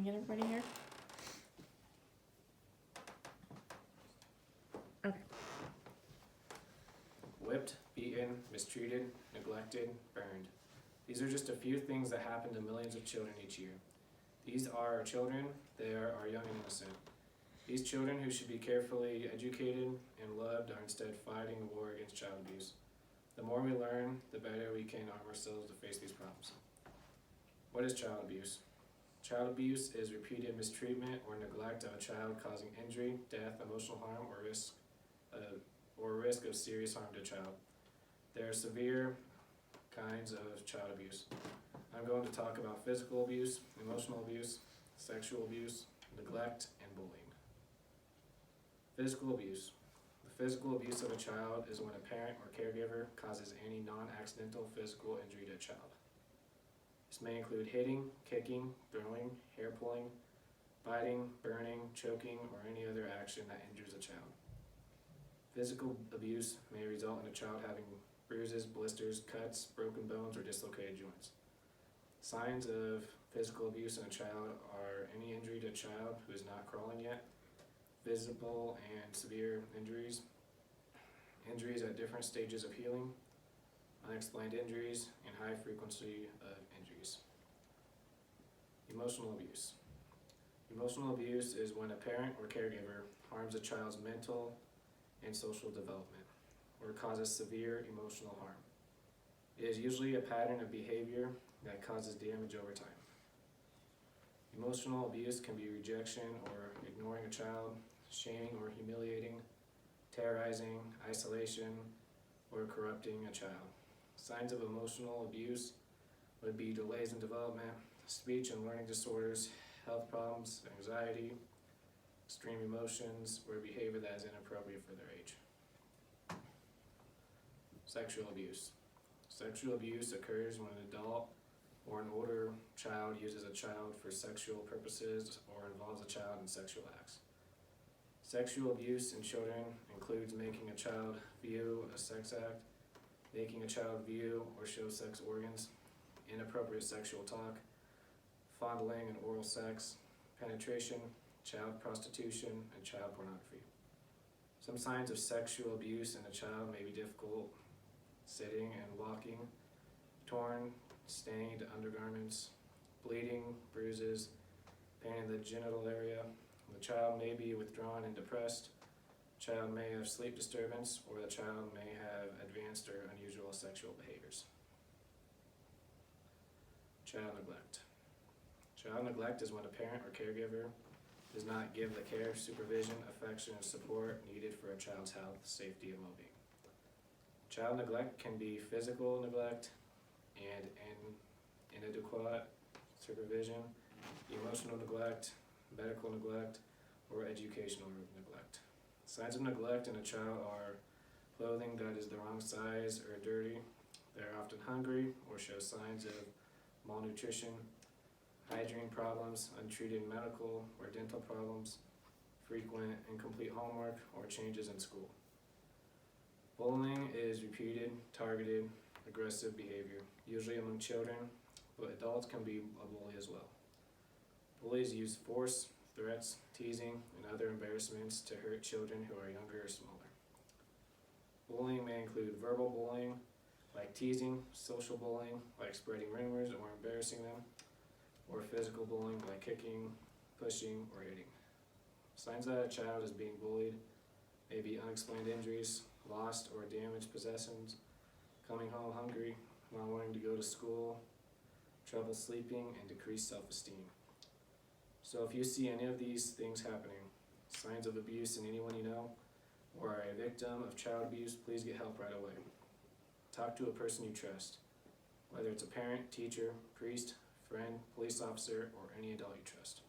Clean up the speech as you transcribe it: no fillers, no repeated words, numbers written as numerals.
get everybody here? Okay. Whipped, beaten, mistreated, neglected, burned. These are just a few things that happen to millions of children each year. These are our children, they are our young and innocent. These children who should be carefully educated and loved are instead fighting a war against child abuse. The more we learn, the better we can arm ourselves to face these problems. What is child abuse? Child abuse is repeated mistreatment or neglect of a child causing injury, death, emotional harm, or risk of serious harm to a child. There are severe kinds of child abuse. I'm going to talk about physical abuse, emotional abuse, sexual abuse, neglect, and bullying. Physical abuse. The physical abuse of a child is when a parent or caregiver causes any non-accidental physical injury to a child. This may include hitting, kicking, throwing, hair pulling, biting, burning, choking, or any other action that injures a child. Physical abuse may result in a child having bruises, blisters, cuts, broken bones, or dislocated joints. Signs of physical abuse in a child are any injury to a child who is not crawling yet, visible and severe injuries, injuries at different stages of healing, unexplained injuries, and high frequency of injuries. Emotional abuse. Emotional abuse is when a parent or caregiver harms a child's mental and social development, or causes severe emotional harm. It is usually a pattern of behavior that causes damage over time. Emotional abuse can be rejection or ignoring a child, shaming or humiliating, terrorizing, isolation, or corrupting a child. Signs of emotional abuse would be delays in development, speech and learning disorders, health problems, anxiety, extreme emotions, or behavior that is inappropriate for their age. Sexual abuse. Sexual abuse occurs when an adult or an older child uses a child for sexual purposes or involves a child in sexual acts. Sexual abuse in children includes making a child view a sex act, making a child view or show sex organs, inappropriate sexual talk, fondling and oral sex, penetration, child prostitution, and child pornography. Some signs of sexual abuse in a child may be difficult sitting and walking, torn, stained undergarments, bleeding, bruises, pain in the genital area. The child may be withdrawn and depressed. The child may have sleep disturbance, or the child may have advanced or unusual sexual behaviors. Child neglect. Child neglect is when a parent or caregiver does not give the care, supervision, affection, and support needed for a child's health, safety, and well-being. Child neglect can be physical neglect and inadequate supervision, emotional neglect, medical neglect, or educational neglect. Signs of neglect in a child are clothing that is the wrong size or dirty. They are often hungry or show signs of malnutrition, hygiene problems, untreated medical or dental problems, frequent incomplete homework, or changes in school. Bullying is repeated, targeted, aggressive behavior, usually among children, but adults can be a bully as well. Bullies use force, threats, teasing, and other embarrassments to hurt children who are younger or smaller. Bullying may include verbal bullying, like teasing, social bullying, like spreading rumors or embarrassing them, or physical bullying like kicking, pushing, or hitting. Signs that a child is being bullied may be unexplained injuries, lost or damaged possessions, coming home hungry, not wanting to go to school, trouble sleeping, and decreased self-esteem. So if you see any of these things happening, signs of abuse in anyone you know, or are a victim of child abuse, please get help right away. Talk to a person you trust, whether it's a parent, teacher, priest, friend, police officer, or any adult you trust.